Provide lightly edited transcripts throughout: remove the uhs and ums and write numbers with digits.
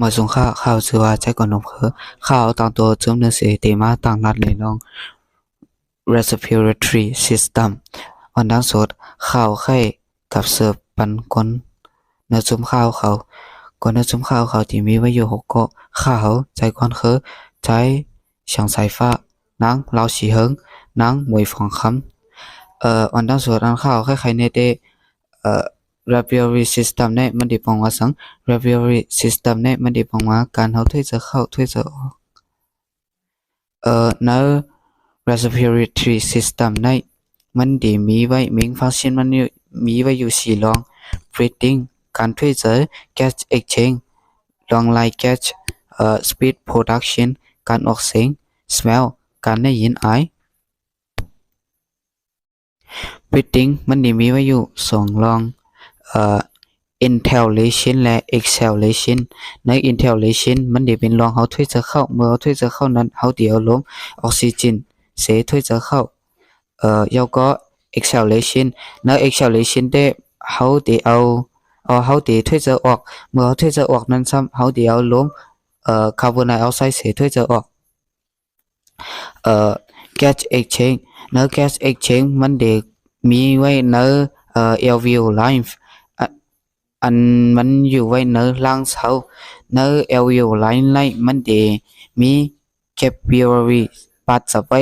Mở xuống khảo sửa trái còn đồng khớ khảo tăng tổ chống nên sẽ tế má tăng lát lấy long respiratory system วันดังสดข่าวไข้กับเสิร์ฟปันก้นเนื้อจุ่มข้าวเขาก่อนเนื้อจุ่มข้าวเขาที่มีไว้อยู่6เกาะข้าวใจก้อนคือใจเฉียงสายฟ้านางลาวสีเฮิงนางมวยฟองคำวันดังสดอันข้าวไข้ในเดrespiratory system เนี่ยมันดีปองว่าสัง respiratory system เนี่ยมันดีปองว่าการเขาถ้วยจะเข้าถ้วยจะออกใน respiratory system เนี่ยมันดีมีไว้มิงฟังก์ชันมันมีไว้อยู่สี่รอง breathing การถ้วยเจอ gas exchange รองไล่ gas speed production การออกเสียง smell การได้ยินไอ breathing มันดีมีไว้อยู่สองรองinhalation และ exhalation ใน inhalation มันดีเป็นรองเขาถ้วยจะเข้าเมื่อเขาถ้วยจะเข้านั้นเขาเดี๋ยวลมออกซิเจนเสียถ้วยจะเข้าแล้วก็ exhalation ใน exhalation ได้เขาเดี๋ยวเขาเดี๋ยวถ้วยจะออกเมื่อเขาถ้วยจะออกนั้นซ้ำเขาเดี๋ยวลมคาร์บอนไดออกไซด์เสียถ้วยจะออกgas exchange ใน gas exchange มันเดี๋ยวมีไว้ในalveoli อันมันอยู่ไว้ในร่างเขาใน alveoli มันเดี๋ยวมี capillary ปัดจับไว้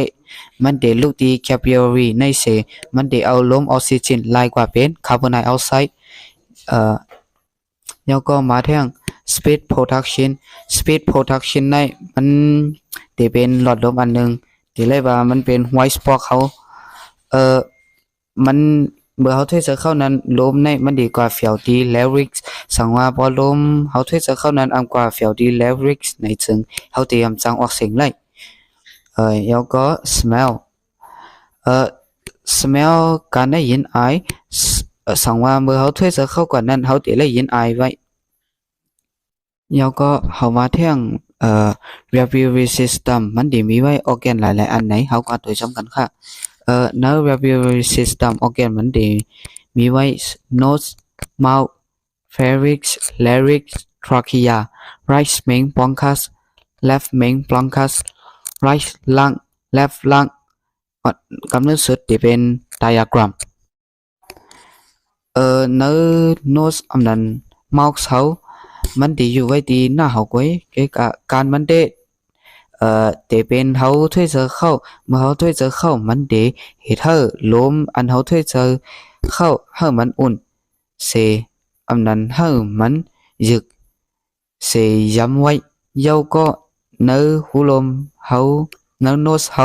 มันเดี๋ยวลูกดี capillary ในเสมันเดี๋ยวเอาลมออกซิเจนไล่กว่าเป็นคาร์บอนไดออกไซด์แล้วก็มาทาง speed production ในมันเดี๋ยวเป็นหลอดลมอันนึงเดี๋ยวเลยว่ามันเป็น white spot เขามันเมื่อเขาถ้วยจะเข้านั้นลมในมันดีกว่าเฟียวดี lyrics สังว่าพอลมเขาถ้วยจะเข้านั้นอันกว่าเฟียวดี lyrics ในจึงเขาเตรียมจังออกเสียงเลยแล้วก็ smell การได้ยินไอสังว่าเมื่อเขาถ้วยจะเข้ากว่านั้นเขาเดี๋ยวได้ยินไอไว้แล้วก็เขามาเที่ยงrespiratory system มันดีมีไว้ออร์แกนหลายๆอันไหนเขาก็ตัวจำกันค่ะใน respiratory system ออร์แกนมันดีมีไว้ nose mouth pharynx larynx trachea right main bronchus left main bronchus right lung left lung กำเนิดสุดที่เป็น diagram ใน nose อันนั้น mouth เขามันดีอยู่ไว้ดีหน้าเขาก้อยการมันเดแต่เป็นเขาถ้วยเจอเข้าเมื่อเขาถ้วยเจอเข้ามันเดเหตุให้ลมอันเขาถ้วยเจอเข้าให้มันอุ่นเสอันนั้นให้มันยึกเสย้ำไว้เย้าก็เนื้อหูลมเขาเนื้อโนสเขา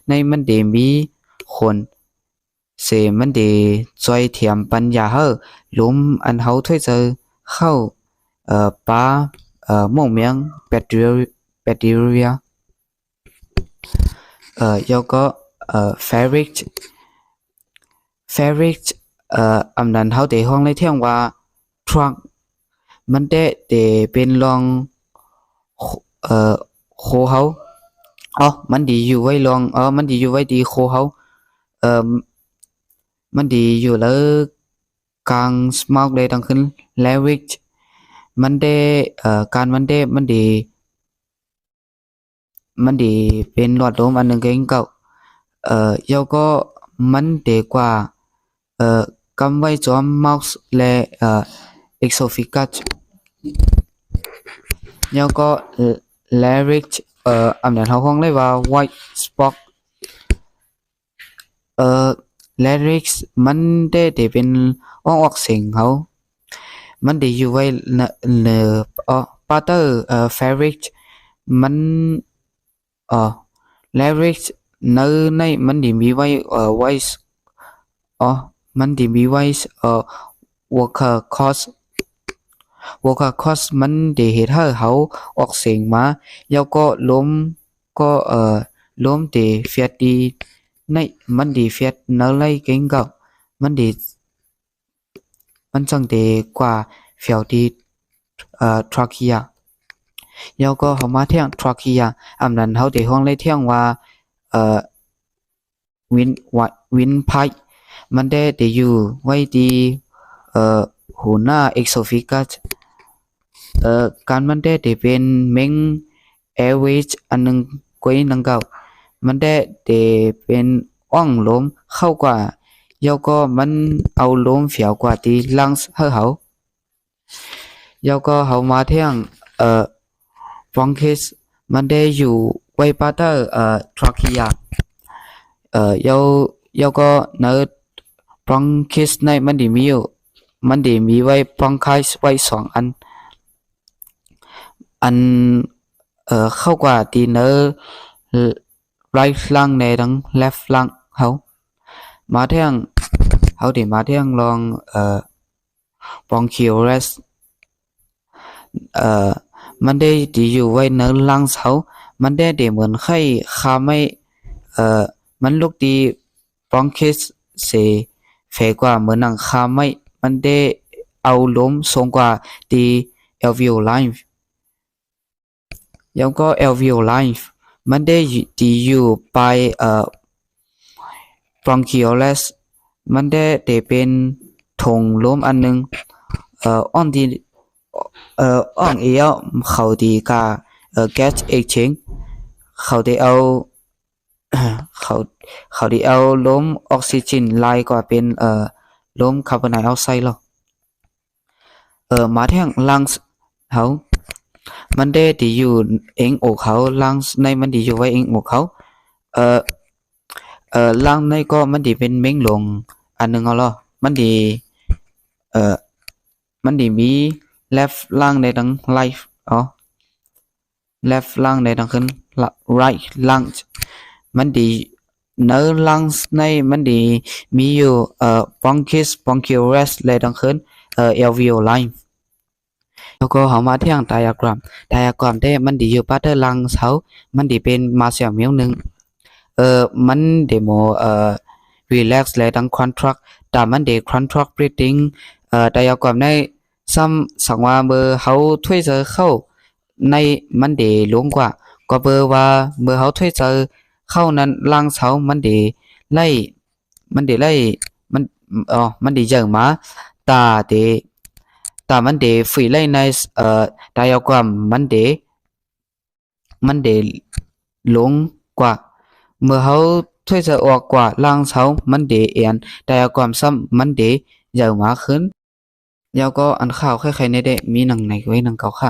ในมันเดมีคนเสมันเดจอยเทียมปัญญาให้ลมอันเขาถ้วยเจอเข้าปลาม่วงเมียงแบคทีเรียแล้วก็pharynx อันนั้นเขาเตะห้องในเที่ยงว่า trunk มันได้เป็นรองโคเขามันดีอยู่ไว้รองมันดีอยู่ไว้ดีโคเขามันดีอยู่แล้วกลาง smoke เลยตั้งขึ้น larynx มันได้การมันได้มันดีเป็นหลอดลมอันหนึ่งเองเก่าแล้วก็มันดีกว่ากำไว้จอม mouth และesophagus แล้วก็ larynx อันนั้นเขาห้องเลยว่า white spot larynx มันได้เป็นออกเสียงเขามันได้อยู่ไว้ในpart pharynx มันlarynx ในมันได้มีไว้voice มันได้มีไว้ vocal cords มันได้เหตุให้เขาออกเสียงมาแล้วก็ลมก็ลมได้เฟียดดีในมันได้เฟียดในไรเก่งเก่ามันได้มันจังได้กว่าเฟียวดีtrachea แล้วก็เขามาเที่ยง trachea อันนั้นเขาได้ห้องเลยเที่ยงว่าwindpipe มันได้อยู่ไว้ดีหูหน้า esophagus การมันได้ที่เป็นเม้ง average อันหนึงกวยนังเก่ามันได้ที่เป็นอ่องลมเข้ากว่าแล้วก็มันเอาลมเฟียวกว่าที่ lungs เฮาแล้วก็เฮามาเที่ยงbronchis มันได้อยู่ไว้ปาเตอร์trachea แล้วก็เนื้อ bronchis ในมันได้มีไว้ bronchis ไว้สองอันเข้ากว่าที่เนื้อ right lung ในทั้ง left lung เฮามาเที่ยงเฮาได้มาเที่ยงลองbronchial rest มันได้ที่อยู่ไว้เนื้อ lungs เฮามันได้เหมือนไข้คาไม่มันลูกดี bronchis เสเฟกว่าเหมือนหนังคาไม่มันได้เอาลมส่งกว่าที่ alveoli แล้วก็ alveoli มันได้ที่อยู่ไปbronchioles มันได้เป็นถุงลมอันหนึงอ่อนที่อ่อนเอียวเขาดีกาgas exchange เขาได้เอา เขาได้เอาลมออกซิเจนไล่กว่าเป็นลมคาร์บอนไดออกไซด์หรอมาแท่ง lungs เฮามันได้ที่อยู่เองอกเขา lungs ในมันได้อยู่ไว้เองอกเขาเอ่อlung ในก็มันได้เป็นเม้งลงอันหนึงเอาเหรอมันได้เอ่อมันได้มี left lung ในทั้ง right อ๋อ left lung ในทั้งขึ้น right lung มันดีเนื้อ lungs ในมันดีมีอยู่bronchus bronchial rest เลยทั้งขึ้นalveoli แล้วก็เฮามาเที่ยง diagram ได้มันดีอยู่ part lungs เฮามันดีเป็นมาเสียมิวนึงมันเดโมrelax และทั้ง contract แต่มันเด contract breathing diagram ในซ้ำสังว่าเบอร์เฮาถ้วยเจอเข้าในมันเดลงกว่าก็เบอร์ว่าเมื่อเฮาถ้วยเจอเข้านั้นล่างเสามันเดไล่มันมันมันเดเยอะมาตาเดมันเดฟรีไล่ในdiagram มันเดลงกว่าเมื่อเฮาถ้วยเจอออกกว่าล่างเสามันเดเอียนdiagram ซ้ำมันเดเยอะมาขึ้นแล้วก็อันข่าวใครๆในได้มีหนังไหนไว้หนังเก่าค่ะ